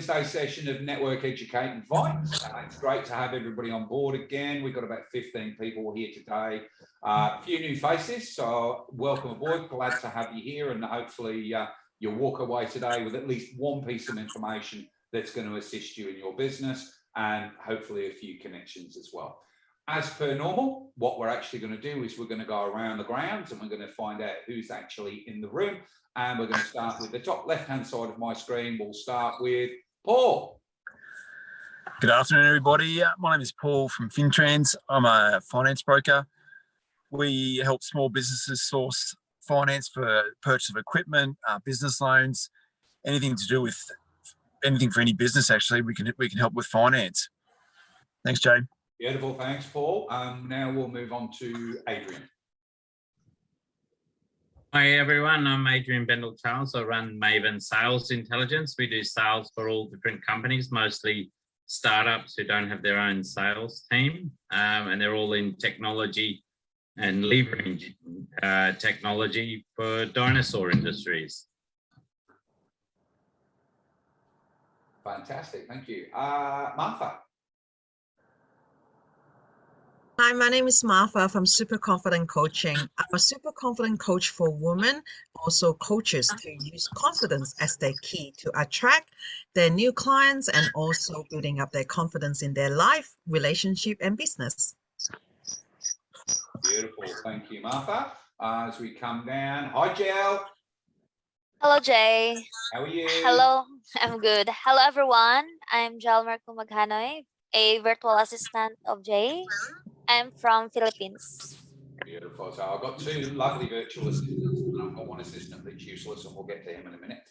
Wednesday session of Network Educate and Fight. It's great to have everybody on board again. We've got about 15 people here today. A few new faces, so welcome aboard. Glad to have you here, and hopefully you'll walk away today with at least one piece of information that's going to assist you in your business, and hopefully a few connections as well. As per normal, what we're actually going to do is we're going to go around the grounds and we're going to find out who's actually in the room. And we're going to start with the top left-hand side of my screen. We'll start with Paul. Good afternoon, everybody. My name is Paul from FinTrans. I'm a finance broker. We help small businesses source finance for purchase of equipment, business loans, anything to do with anything for any business. Actually, we can help with finance. Thanks, Jay. Beautiful, thanks, Paul. Now we'll move on to Adrian. Hi everyone, I'm Adrian Bendel Charles. I run Maven Sales Intelligence. We do sales for all different companies, mostly startups who don't have their own sales team, and they're all in technology and leverage technology for dinosaur industries. Fantastic, thank you. Martha. Hi, my name is Martha from Super Confident Coaching. I'm a super confident coach for women, also coaches to use confidence as their key to attract their new clients and also building up their confidence in their life, relationship, and business. Beautiful, thank you, Martha. As we come down, hi, Jill. Hello, Jay. How are you? Hello, I'm good. Hello, everyone. I'm Jalmer Kumaghanoy, a virtual assistant of Jay. I'm from Philippines. Beautiful. So I've got two lovely virtual assistants, and I've got one assistant that's useless, and we'll get to him in a minute.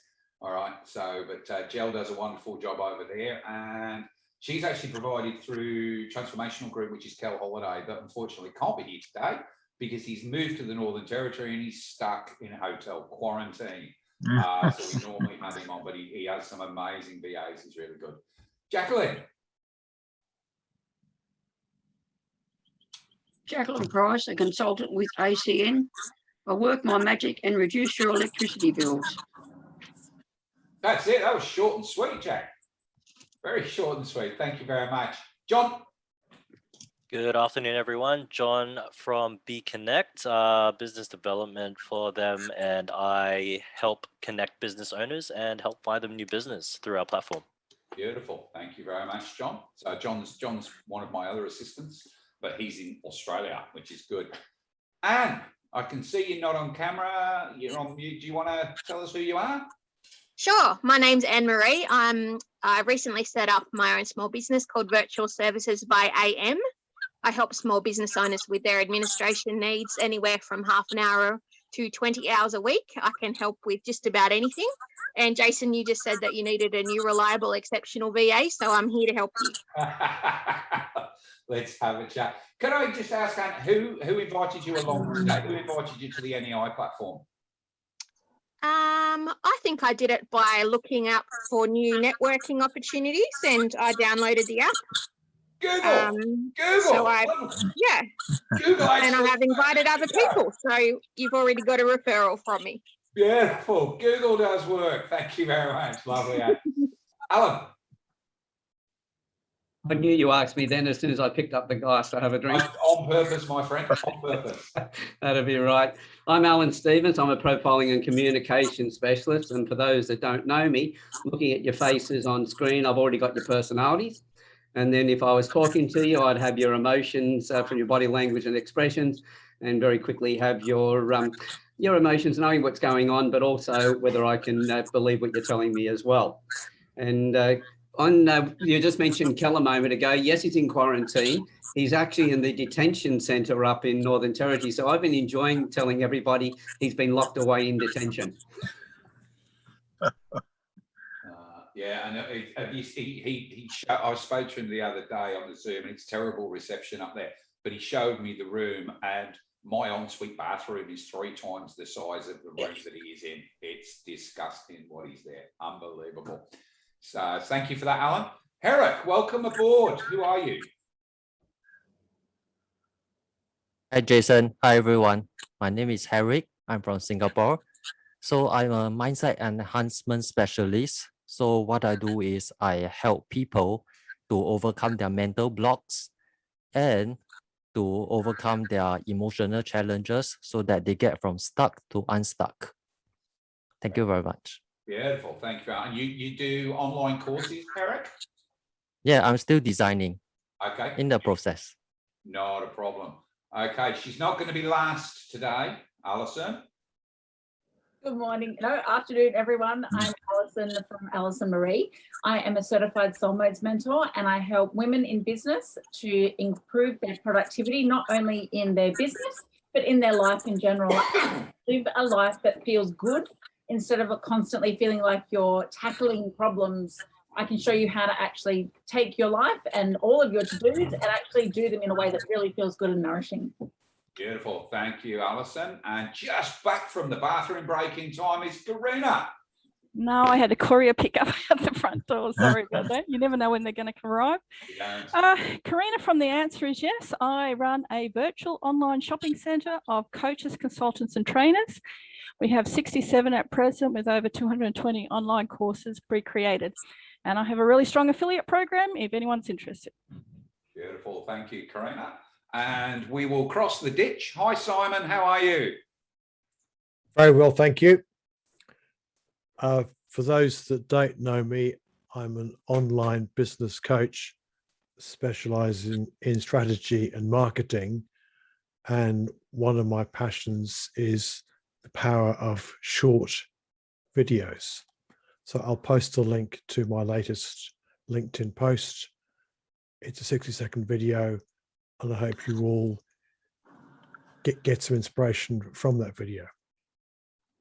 All right. So, but Jill does a wonderful job over there, and she's actually provided through Transformational Group, which is Kel Holiday, but unfortunately can't be here today because he's moved to the Northern Territory and he's stuck in a hotel quarantine. So we normally have him on, but he has some amazing VAs. He's really good. Jacqueline. Jacqueline Price, a consultant with ACN. I work my magic and reduce your electricity bills. That's it. That was short and sweet, Jack. Very short and sweet. Thank you very much. John. Good afternoon, everyone. John from B Connect, business development for them, and I help connect business owners and help find them new business through our platform. Beautiful. Thank you very much, John. So John's one of my other assistants, but he's in Australia, which is good. Anne, I can see you're not on camera. You're on mute. Do you want to tell us who you are? Sure. My name's Anne-Marie. I recently set up my own small business called Virtual Services by AM. I help small business owners with their administration needs, anywhere from half an hour to 20 hours a week. I can help with just about anything. And Jason, you just said that you needed a new, reliable, exceptional VA, so I'm here to help you. Let's have a chat. Can I just ask, Anne, who invited you along today? Who invited you to the NEI platform? I think I did it by looking up for new networking opportunities, and I downloaded the app. Google. So yeah. Google. And I have invited other people, so you've already got a referral from me. Beautiful. Google does work. Thank you very much. Lovely. Alan. I knew you asked me then as soon as I picked up the glass to have a drink. On purpose, my friend, on purpose. That'll be right. I'm Alan Stevens. I'm a profiling and communication specialist. And for those that don't know me, looking at your faces on screen, I've already got your personalities. And then if I was talking to you, I'd have your emotions from your body language and expressions, and very quickly have your emotions, knowing what's going on, but also whether I can believe what you're telling me as well. And you just mentioned Kel a moment ago. Yes, he's in quarantine. He's actually in the detention centre up in Northern Territory. So I've been enjoying telling everybody he's been locked away in detention. Yeah, and I spoke to him the other day on the Zoom, and it's terrible reception up there. But he showed me the room, and my ensuite bathroom is 3 times the size of the room that he is in. It's disgusting what he's there. Unbelievable. So thank you for that, Alan. Herrick, welcome aboard. Who are you? Hi, Jason. Hi, everyone. My name is Herrick. I'm from Singapore. So I'm a mindset enhancement specialist. So what I do is I help people to overcome their mental blocks and to overcome their emotional challenges so that they get from stuck to unstuck. Thank you very much. Beautiful. Thank you. And you do online courses, Eric? Yeah, I'm still designing. Okay. In the process. Not a problem. Okay, she's not going to be last today, Alison. Good morning, afternoon, everyone. I'm Alison from Alison Marie. I am a certified soulmates mentor, and I help women in business to improve their productivity, not only in their business, but in their life in general. Live a life that feels good instead of constantly feeling like you're tackling problems. I can show you how to actually take your life and all of your to-dos and actually do them in a way that really feels good and nourishing. Beautiful. Thank you, Alison. And just back from the bathroom break in time is Karina. No, I had a courier pick up at the front door. Sorry about that. You never know when they're going to arrive. Karina from The Answer is Yes. I run a virtual online shopping centre of coaches, consultants and trainers. We have 67 at present with over 220 online courses pre-created. And I have a really strong affiliate program if anyone's interested. Beautiful. Thank you, Karina. And we will cross the ditch. Hi, Simon. How are you? Very well, thank you. For those that don't know me, I'm an online business coach specializing in strategy and marketing. And one of my passions is the power of short videos. So I'll post a link to my latest LinkedIn post. It's a 60-second video, and I hope you all get some inspiration from that video.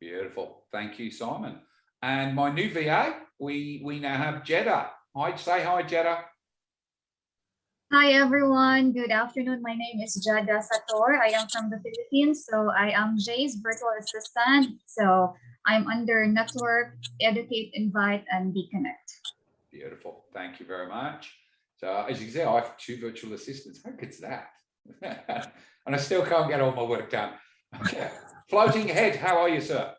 Beautiful. Thank you, Simon. And my new VA, we now have Jeddah. Say hi, Jeddah. Hi, everyone. Good afternoon. My name is Jeddah Sator. I am from the Philippines. So I am Jay's virtual assistant. So I'm under Network, Educate, Invite, and Be Connect. Beautiful. Thank you very much. So as you can see, I have 2 virtual assistants. How good's that? And I still can't get all my work done. Okay. Floating Head, how are you, sir?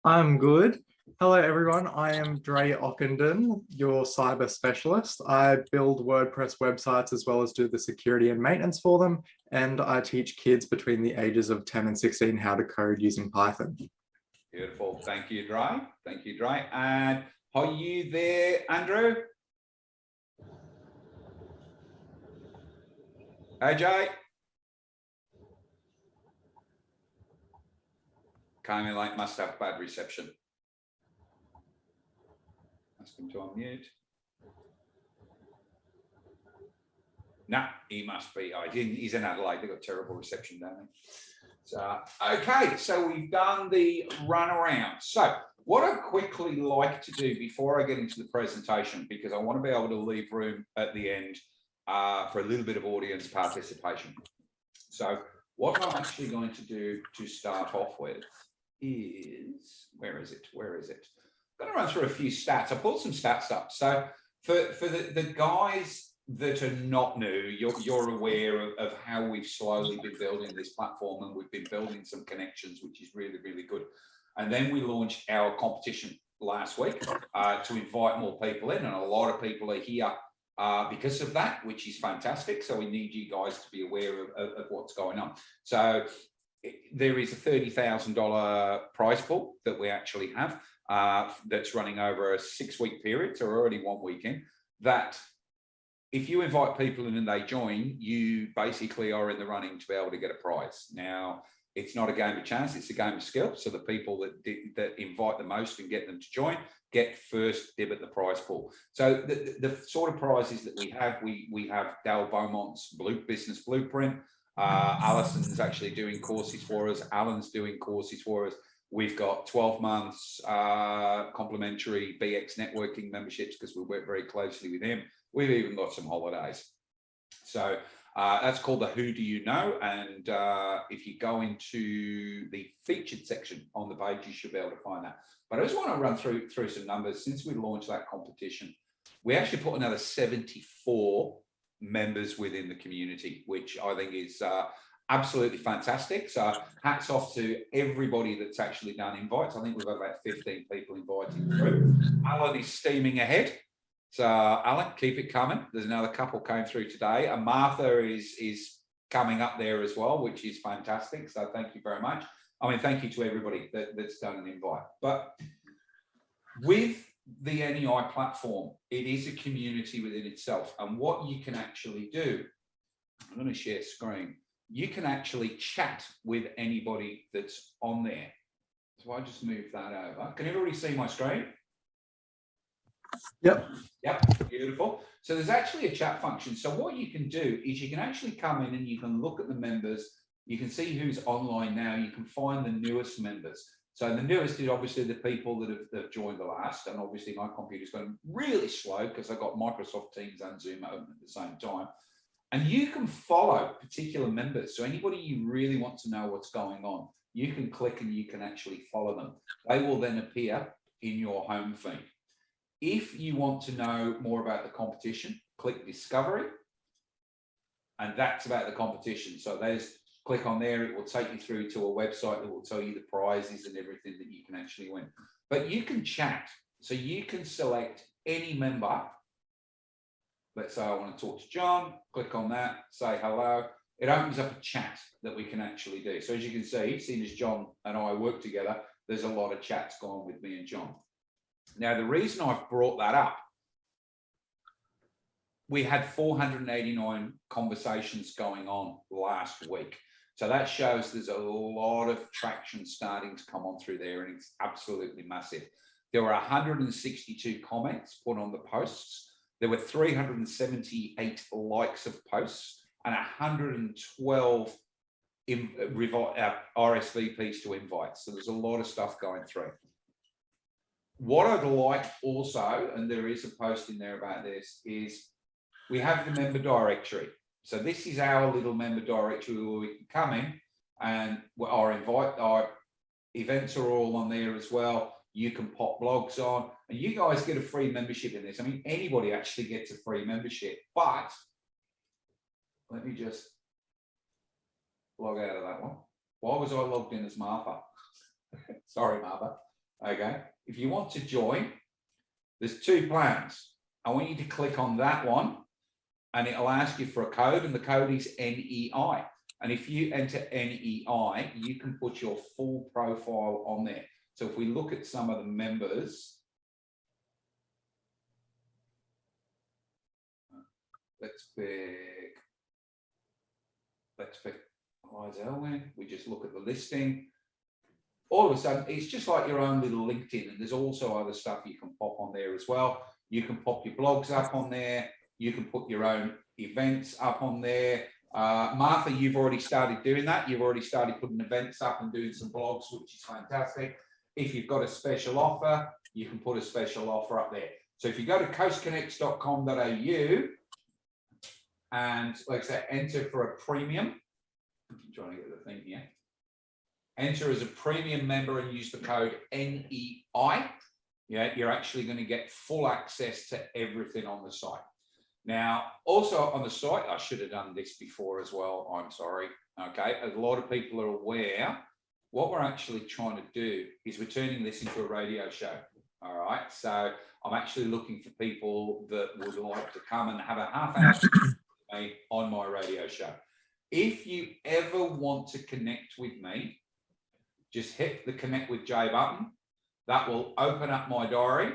I'm good. Hello, everyone. I am Dre Ockenden, your cyber specialist. I build WordPress websites as well as do the security and maintenance for them. And I teach kids between the ages of 10 and 16 how to code using Python. Beautiful. Thank you, Dre. Thank you, Dre. And are you there, Andrew? AJ? Came in late, must have bad reception. Ask him to unmute. No, he must be. He's in Adelaide. They've got terrible reception down there. So, okay, so we've done the run around. So what I'd quickly like to do before I get into the presentation, because I want to be able to leave room at the end for a little bit of audience participation. So what I'm actually going to do to start off with is, where is it? I'm going to run through a few stats. I pulled some stats up. So for the guys that are not new, you're aware of how we've slowly been building this platform, and we've been building some connections, which is really, really good. And then we launched our competition last week to invite more people in, and a lot of people are here because of that, which is fantastic. So we need you guys to be aware of what's going on. So there is a $30,000 prize pool that we actually have that's running over a 6-week period. So we're already 1 week in. That if you invite people in and they join, you basically are in the running to be able to get a prize. Now, it's not a game of chance, it's a game of skill. So the people that invite the most and get them to join get first dib at the prize pool. So the sort of prizes that we have Dale Beaumont's business blueprint. Alison's actually doing courses for us. Alan's doing courses for us. We've got 12 months complimentary BX networking memberships because we work very closely with him. We've even got some holidays. So that's called the Who Do You Know? And if you go into the featured section on the page, you should be able to find that. But I just want to run through some numbers. Since we launched that competition, we actually put another 74 members within the community, which I think is Absolutely fantastic. So hats off to everybody that's actually done invites. I think we've got about 15 people invited through. Alan is steaming ahead. So Alan, keep it coming. There's another couple came through today. And Martha is coming up there as well, which is fantastic. So thank you very much. I mean, thank you to everybody that's done an invite. But with the NEI platform, it is a community within itself. And what you can actually do, I'm going to share screen. You can actually chat with anybody that's on there. So I just move that over. Can everybody see my screen? Yep. Yep, beautiful. So there's actually a chat function. So what you can do is you can actually come in and you can look at the members. You can see who's online now. You can find the newest members. So the newest is obviously the people that have joined the last. And obviously my computer's going really slow because I've got Microsoft Teams and Zoom open at the same time. And you can follow particular members. So anybody you really want to know what's going on, you can click and you can actually follow them. They will then appear in your home feed. If you want to know more about the competition, click Discovery. And that's about the competition. So there's, click on there, it will take you through to a website that will tell you the prizes and everything that you can actually win. But you can chat. So you can select any member. Let's say I want to talk to John, click on that, say hello. It opens up a chat that we can actually do. So as you can see, seeing as John and I work together, there's a lot of chats going on with me and John. Now, the reason I've brought that up, we had 489 conversations going on last week. So that shows there's a lot of traction starting to come on through there, and it's absolutely massive. There were 162 comments put on the posts. There were 378 likes of posts and 112 RSVPs to invites. So there's a lot of stuff going through. What I'd like also, and there is a post in there about this, is we have the member directory. So this is our little member directory where we can come in and our events are all on there as well. You can pop blogs on, and you guys get a free membership in this. I mean, anybody actually gets a free membership, but let me just log out of that one. Why was I logged in as Martha? Sorry, Martha. Okay. If you want to join, there's two plans. I want you to click on that one, and it'll ask you for a code, and the code is NEI. And if you enter NEI, you can put your full profile on there. So if we look at some of the members, let's pick Liza Elwin. We just look at the listing. All of a sudden, it's just like your own little LinkedIn, and there's also other stuff you can pop on there as well. You can pop your blogs up on there. You can put your own events up on there. Martha, you've already started doing that. You've already started putting events up and doing some blogs, which is fantastic. If you've got a special offer, you can put a special offer up there. So if you go to coastconnects.com.au and, like I said, enter for a premium, I'm trying to get the thing here. Enter as a premium member and use the code NEI. Yeah, you're actually going to get full access to everything on the site. Now, also on the site, I should have done this before as well. I'm sorry. Okay, a lot of people are aware. What we're actually trying to do is we're turning this into a radio show. All right. So I'm actually looking for people that would like to come and have a half hour with me on my radio show. If you ever want to connect with me, just hit the connect with Jay button. That will open up my diary.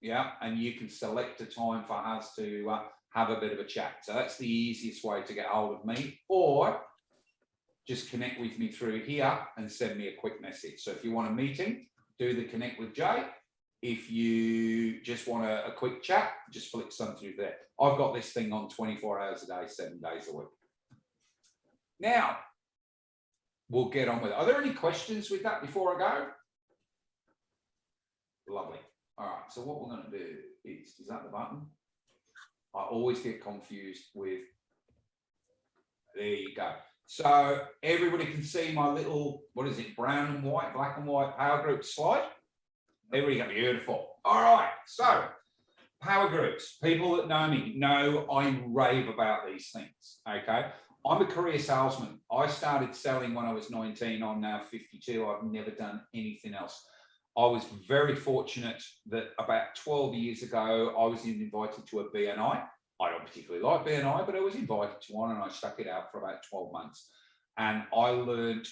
Yeah. And you can select a time for us to have a bit of a chat. So that's the easiest way to get hold of me, or just connect with me through here and send me a quick message. So if you want a meeting, do the connect with Jay. If you just want a quick chat, just flick some through there. I've got this thing on 24 hours a day, 7 days a week. Now, we'll get on with it. Are there any questions with that before I go? Lovely. All right, so what we're going to do is that the button? I always get confused with, there you go. So everybody can see my little, what is it, brown and white, black and white power group slide. There we go, beautiful. All right, so power groups, people that know me know I rave about these things, okay? I'm a career salesman. I started selling when I was 19. I'm now 52. I've never done anything else. I was very fortunate that about 12 years ago, I was invited to a BNI. I don't particularly like BNI, but I was invited to one and I stuck it out for about 12 months. And I learned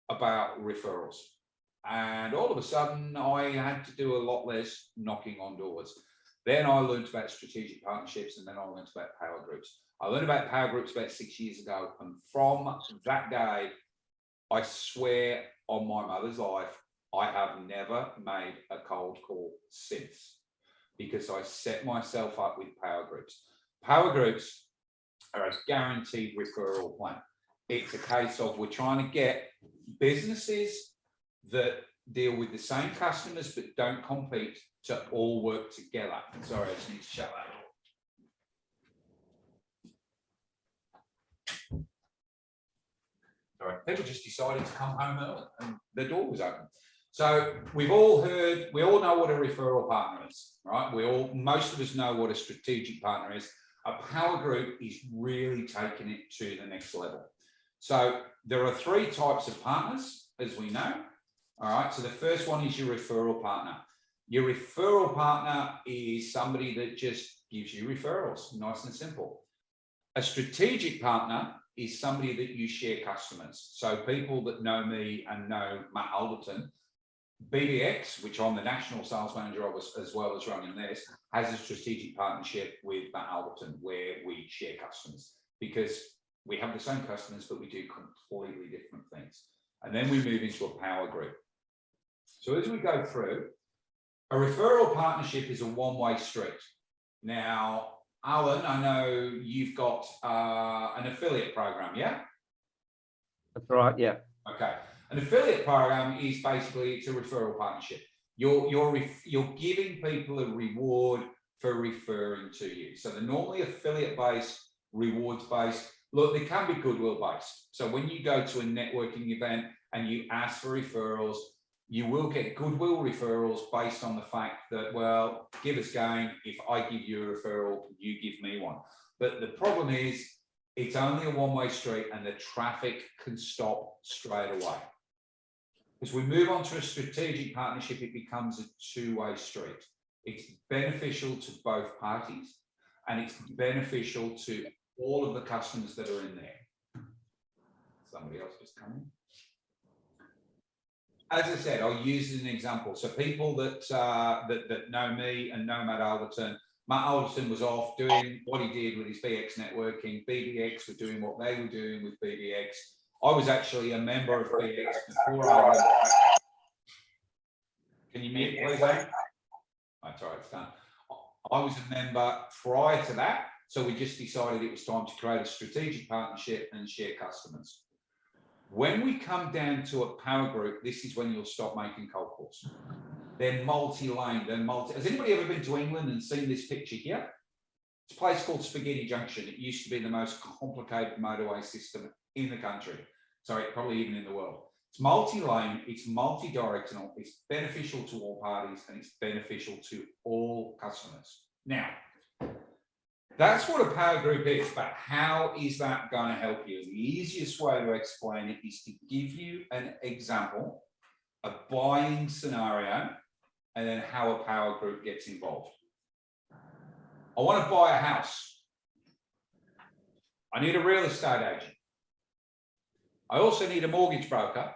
about referrals. And all of a sudden, I had to do a lot less knocking on doors. Then I learned about strategic partnerships, and then I learned about power groups. I learned about power groups about 6 years ago. And from that day, I swear on my mother's life, I have never made a cold call since, because I set myself up with power groups. Power groups are a guaranteed referral plan. It's a case of we're trying to get businesses that deal with the same customers but don't compete to all work together. Sorry, I just need to shut that door. Sorry, people just decided to come home early and the door was open. So we've all heard, we all know what a referral partner is, right? Most of us know what a strategic partner is. A power group is really taking it to the next level. So there are 3 types of partners, as we know. All right, so the first one is your referral partner. Your referral partner is somebody that just gives you referrals, nice and simple. A strategic partner is somebody that you share customers. So people that know me and know Matt Alderton, BDX, which I'm the national sales manager of as well as running this, has a strategic partnership with Matt Alderton where we share customers, because we have the same customers, but we do completely different things. And then we move into a power group. So as we go through, a referral partnership is a one-way street. Now, Alan, I know you've got an affiliate program, yeah? That's right, yeah. Okay. An affiliate program is basically, it's a referral partnership. You're giving people a reward for referring to you. So they're normally affiliate-based, rewards-based. Look, they can be goodwill-based. So when you go to a networking event and you ask for referrals, you will get goodwill referrals based on the fact that, well, give us gain. If I give you a referral, you give me one. But the problem is, it's only a one-way street and the traffic can stop straight away. As we move on to a strategic partnership, it becomes a two-way street. It's beneficial to both parties and it's beneficial to all of the customers that are in there. Somebody else just come in. As I said, I'll use it as an example. So people that know me and know Matt Alderton, Matt Alderton was off doing what he did with his BX networking. BDX were doing what they were doing with BDX. I was actually a member of BDX before I went. Can you mute, please, Anne? That's all right, it's done. I was a member prior to that, so we just decided it was time to create a strategic partnership and share customers. When we come down to a power group, this is when you'll stop making cold calls. They're multi-lane, Has anybody ever been to England and seen this picture here? It's a place called Spaghetti Junction. It used to be the most complicated motorway system in the country. Sorry, probably even in the world. It's multi-lane, it's multi-directional, it's beneficial to all parties, and it's beneficial to all customers. Now, that's what a power group is, but how is that going to help you? The easiest way to explain it is to give you an example, a buying scenario, and then how a power group gets involved. I want to buy a house. I need a real estate agent. I also need a mortgage broker.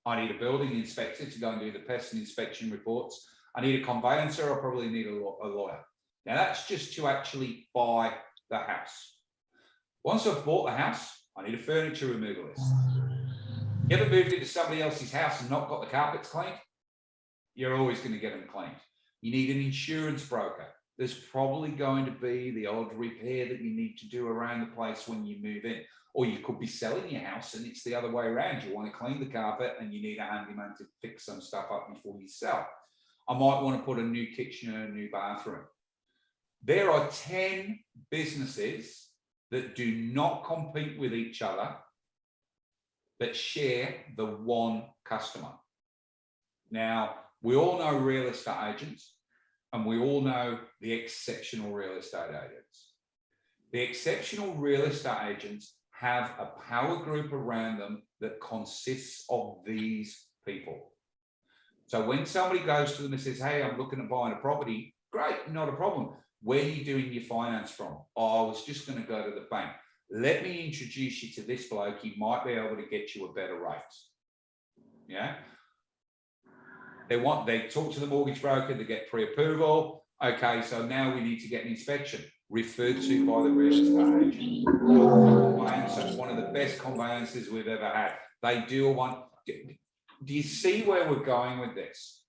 I need a building inspector to go and do the pest and inspection reports. I need a conveyancer. I probably need a lawyer. Now that's just to actually buy the house. Once I've bought the house, I need a furniture removalist. You ever moved into somebody else's house and not got the carpets cleaned? You're always going to get them cleaned. You need an insurance broker. There's probably going to be the odd repair that you need to do around the place when you move in. Or you could be selling your house and it's the other way around. You want to clean the carpet and you need a handyman to fix some stuff up before you sell. I might want to put a new kitchen and a new bathroom. There are 10 businesses that do not compete with each other that share the one customer. Now, we all know real estate agents and we all know the exceptional real estate agents. The exceptional real estate agents have a power group around them that consists of these people. So when somebody goes to them and says, hey, I'm looking at buying a property, great, not a problem. Where are you doing your finance from? Oh, I was just going to go to the bank. Let me introduce you to this bloke. He might be able to get you a better rate. Yeah. They talk to the mortgage broker, they get pre-approval. Okay, so now we need to get an inspection referred to by the real estate agent. One of the best conveyances we've ever had. They do one. Do you see where we're going with this?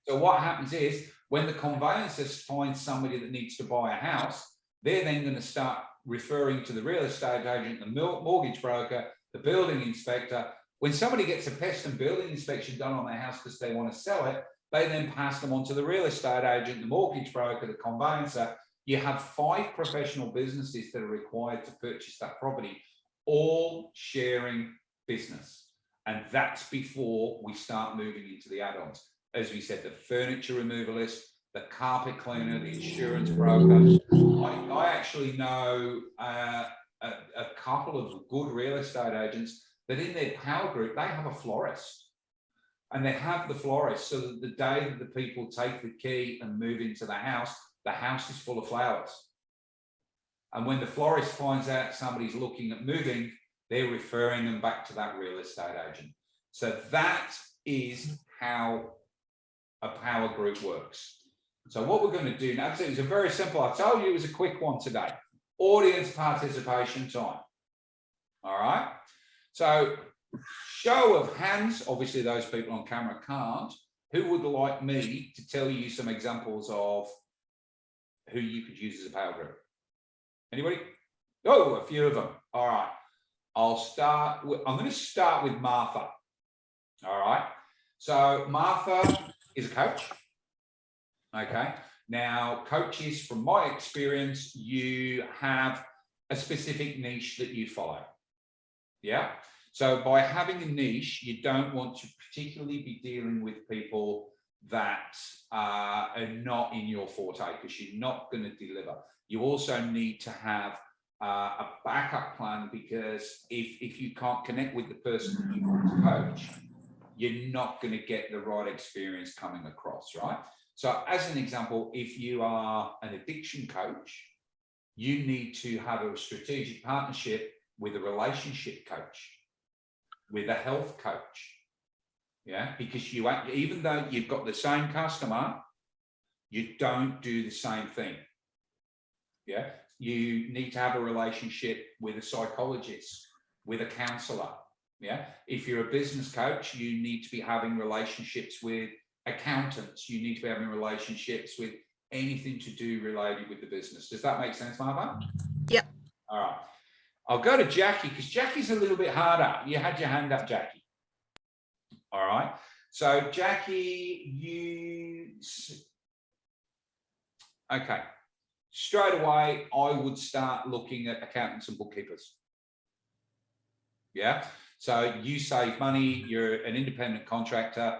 So what happens is when the conveyancers find somebody that needs to buy a house, they're then going to start referring to the real estate agent, the mortgage broker, the building inspector. When somebody gets a pest and building inspection done on their house because they want to sell it, they then pass them on to the real estate agent, the mortgage broker, the conveyancer. You have 5 professional businesses that are required to purchase that property, all sharing business. And that's before we start moving into the add-ons. As we said, the furniture removalist, the carpet cleaner, the insurance broker. I actually know a couple of good real estate agents that in their power group, they have a florist. And they have the florist so that the day that the people take the key and move into the house is full of flowers. And when the florist finds out somebody's looking at moving, they're referring them back to that real estate agent. So that is how a power group works. So what we're going to do now, it's a very simple, I told you it was a quick one today. Audience participation time. All right. So show of hands, obviously those people on camera can't. Who would like me to tell you some examples of who you could use as a power group? Anybody? Oh, a few of them. All right. I'm going to start with Martha. All right. So Martha is a coach. Okay. Now, coaches, from my experience, you have a specific niche that you follow. Yeah. So by having a niche, you don't want to particularly be dealing with people that are not in your forte because you're not going to deliver. You also need to have a backup plan because if you can't connect with the person that you want to coach, you're not going to get the right experience coming across, right? So as an example, if you are an addiction coach, you need to have a strategic partnership with a relationship coach, with a health coach. Yeah, because even though you've got the same customer, you don't do the same thing. Yeah, you need to have a relationship with a psychologist, with a counselor. Yeah, if you're a business coach, you need to be having relationships with accountants. You need to be having relationships with anything to do related with the business. Does that make sense, Marva? Yep. All right. I'll go to Jackie because Jackie's a little bit harder. You had your hand up, Jackie. All right. So Jackie, okay. Straight away, I would start looking at accountants and bookkeepers. Yeah. So you save money. You're an independent contractor.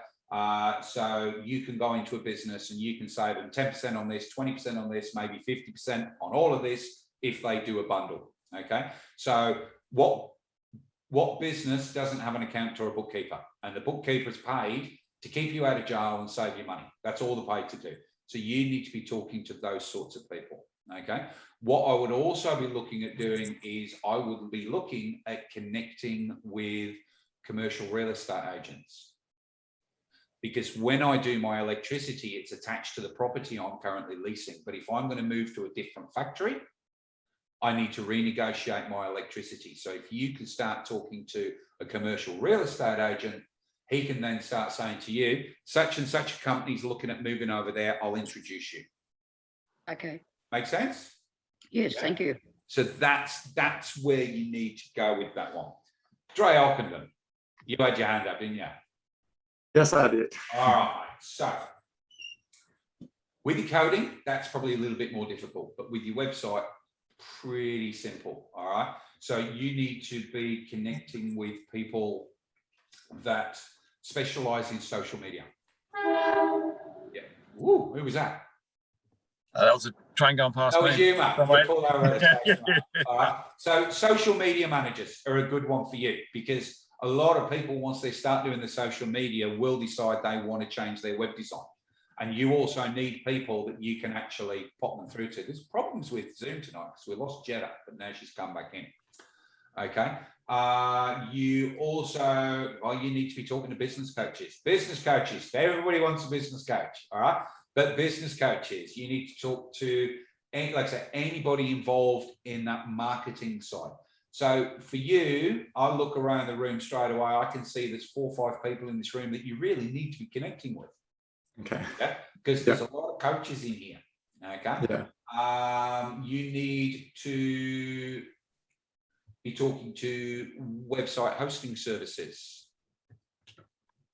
So you can go into a business and you can save them 10% on this, 20% on this, maybe 50% on all of this if they do a bundle. Okay. So what business doesn't have an accountant or a bookkeeper? And the bookkeeper's paid to keep you out of jail and save you money. That's all they're paid to do. So you need to be talking to those sorts of people. Okay. What I would also be looking at doing is I would be looking at connecting with commercial real estate agents. Because when I do my electricity, it's attached to the property I'm currently leasing. But if I'm going to move to a different factory, I need to renegotiate my electricity. So if you can start talking to a commercial real estate agent, he can then start saying to you, such and such a company's looking at moving over there. I'll introduce you. Okay. Make sense? Yes, thank you. So that's where you need to go with that one. Dre Ockenden, you had your hand up, didn't you? Yes, I did. All right. So with your coding, that's probably a little bit more difficult, but with your website, pretty simple. All right. So you need to be connecting with people that specialize in social media. Yeah. Ooh, who was that? That was train going past That me. was you, mate. All You right. pulled over at the station, mate. All right. So social media managers are a good one for you, because a lot of people, once they start doing the social media, will decide they want to change their web design. And you also need people that you can actually pop them through to. There's problems with Zoom tonight because we lost Jeddah, but now she's come back in. Okay. You also, well, you need to be talking to business coaches. Business coaches, everybody wants a business coach, all right? But business coaches, you need to talk to, like I said, anybody involved in that marketing side. So for you, I look around the room straight away, I can see there's 4 or 5 people in this room that you really need to be connecting with. Okay. Yeah? Because there's a lot of coaches in here. Okay. Yeah. You need to be talking to website hosting services.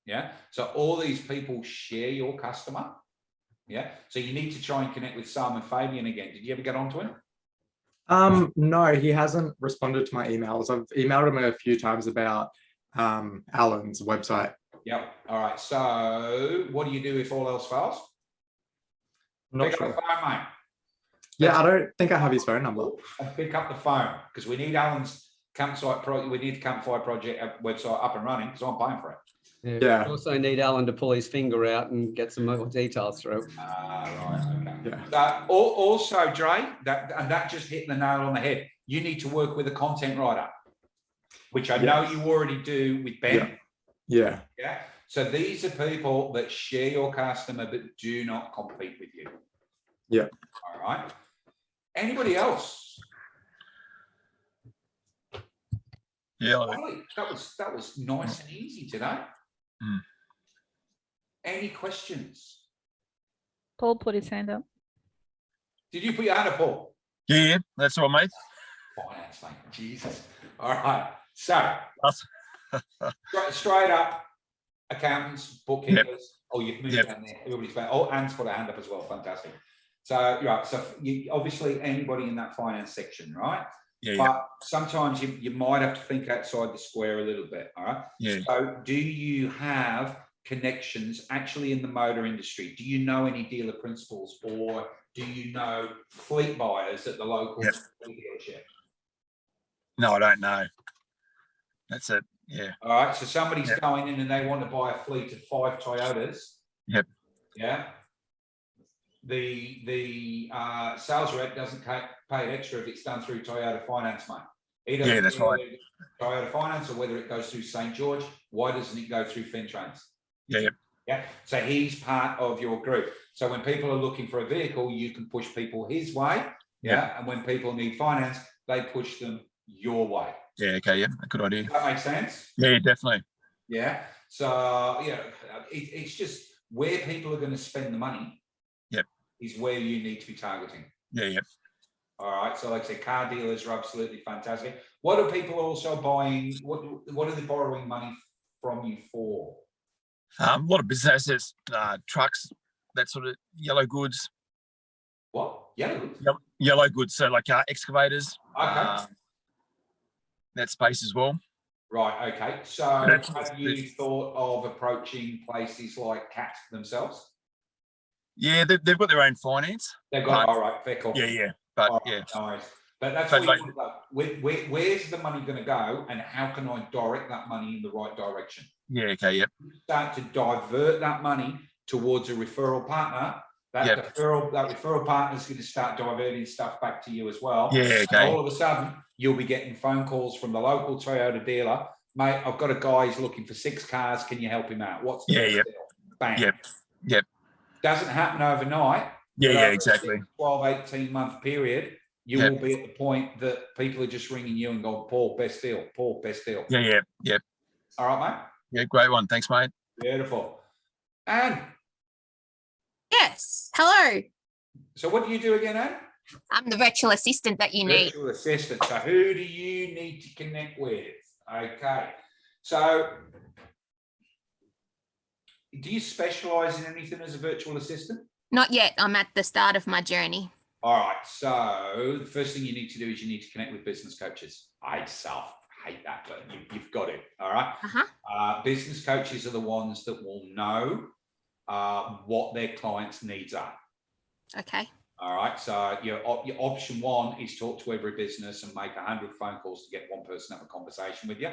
Yeah. So all these people share your customer. Yeah. So you need to try and connect with Sam and Fabian again. Did you ever get onto him? No, he hasn't responded to my emails. I've emailed him a few times about Alan's website. Yep. All right. So what do you do if all else fails? Not Pick sure. up the phone, mate. Yeah, I don't think I have his phone number. And pick up the phone, because we need Alan's campsite project. We need the campfire project website up and running, because I'm paying for it. Yeah. We also need Alan to pull his finger out and get some more details through. Right. Okay. Yeah. Also, Dre, that just hit the nail on the head. You need to work with a content writer, which I know you already do with Ben. Yeah. Yeah. So these are people that share your customer but do not compete with you. Yeah. All right. Anybody else? Yeah. Ollie, that was nice and easy today. Any questions? Paul put his hand up. Did you put your hand up, Paul? Yeah, that's all, mate. Finance, mate. Jesus. All right. So, straight up, accountants, bookkeepers. Yep. Oh, you've moved down there. Everybody's back. Oh, Anne's put a hand up as well. Fantastic. So, right. So, you, obviously, anybody in that finance section, right? Yeah. But sometimes you might have to think outside the square a little bit. All right. Yeah. So, do you have connections actually in the motor industry? Do you know any dealer principals, or do you know fleet buyers at the local dealership? No, I don't know. That's it. Yeah. All right. So somebody's going in and they want to buy a fleet of 5 Toyotas. Yep. Yeah. The sales rep doesn't pay it extra if it's done through Toyota Finance, mate. He doesn't that's right. Toyota Finance or whether it goes through St. George. Why doesn't it go through Fintrains? Yeah. Yeah. So he's part of your group. So when people are looking for a vehicle, you can push people his way. Yeah. And when people need finance, they push them your way. Yeah. Okay. Yeah. Good idea. Does that make sense? Yeah, definitely. Yeah. So, yeah, it's just where people are going to spend the money. Yep. Is where you need to be targeting. Yeah. Yep. All right. So, like I say, car dealers are absolutely fantastic. What are people also buying? What are they borrowing money from you for? A lot of businesses, trucks, that sort of yellow goods. What? Yellow goods? Yellow goods. So like excavators. Okay. That space as well. Right. Okay. So have you thought of approaching places like CAT themselves? Yeah, they've got their own finance. They've got all right. Fair call. Yeah, yeah. But right, yeah. Nice. But that's what you want to go. Where's the money going to go, and how can I direct that money in the right direction? Yeah. Okay. Yep. Start to divert that money towards a referral partner. That referral partner is going to start diverting stuff back to you as well. Yeah. Okay. And all of a sudden, you'll be getting phone calls from the local Toyota dealer. Mate, I've got a guy who's looking for 6 cars. Can you help him out? What's the deal? Bang. Yep. Yep. Doesn't happen overnight. Yeah. Yeah. Exactly. 12, 18-month period. You will be at the point that people are just ringing you and going, Paul, best deal. Paul, best deal. Yeah. Yeah. Yep. All right, mate. Yeah. Great one. Thanks, mate. Beautiful. And yes. Hello. So what do you do again, Anne? I'm the virtual assistant that you need. Virtual assistant. So who do you need to connect with? Okay. So do you specialize in anything as a virtual assistant? Not yet. I'm at the start of my journey. All right. So the first thing you need to do is you need to connect with business coaches. I hate that, but you've got it. All right. Business coaches are the ones that will know what their clients' needs are. Okay. All right. So your option one is talk to every business and make 100 phone calls to get one person to have a conversation with you,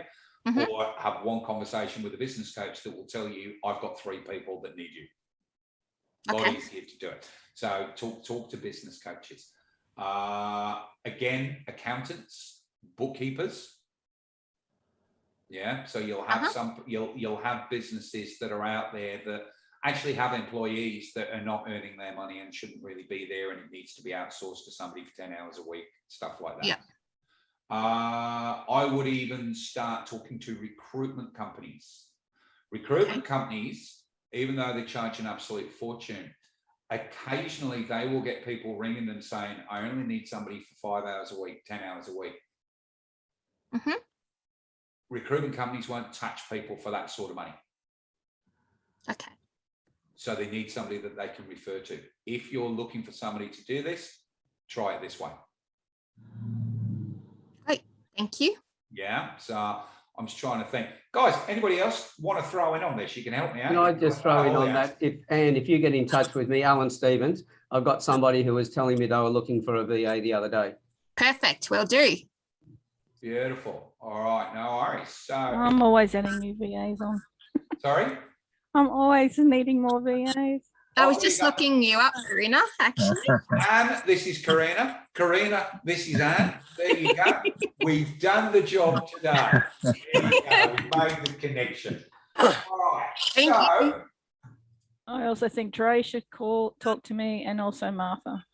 or have one conversation with a business coach that will tell you, I've got 3 people that need you. A lot easier to do it. So talk to business coaches. Again, accountants, bookkeepers. Yeah. So you'll have you'll have businesses that are out there that actually have employees that are not earning their money and shouldn't really be there, and it needs to be outsourced to somebody for 10 hours a week, stuff like that. I would even start talking to recruitment companies. Recruitment companies, even though they charge an absolute fortune, occasionally they will get people ringing them saying, I only need somebody for 5 hours a week, 10 hours a week. Recruitment companies won't touch people for that sort of money. Okay. So they need somebody that they can refer to. If you're looking for somebody to do this, try it this way. Great, thank you. Yeah, so I'm just trying to think. Guys, anybody else want to throw in on this? You can help me out. Can I just throw in on that? If you get in touch with me, Alan Stevens, I've got somebody who was telling me they were looking for a VA the other day. Perfect, will do. Beautiful. All right, no worries. So I'm always adding new VAs on. Sorry? I'm always needing more VAs. I was just looking you up, Karina, actually. Anne, this is Karina. Karina, this is Anne. There you go. We've done the job today. There you go. We've made the connection. All right. Thank you. I also think Dre should talk to me, and also Martha.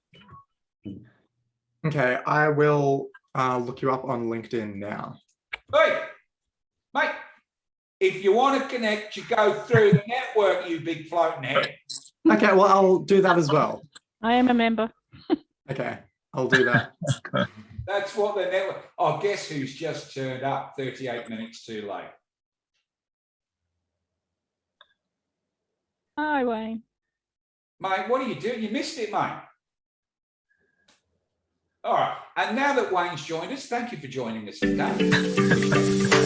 Okay, I will look you up on LinkedIn now. Hey, mate, if you want to connect, you go through the network, you big floating head. Okay, well, I'll do that as well. I am a member. Okay, I'll do that. That's what the network. Oh, guess who's just turned up 38 minutes too late? Hi, Wayne. Mate, what are you doing? You missed it, mate. All right, and now that Wayne's joined us, thank you for joining us today.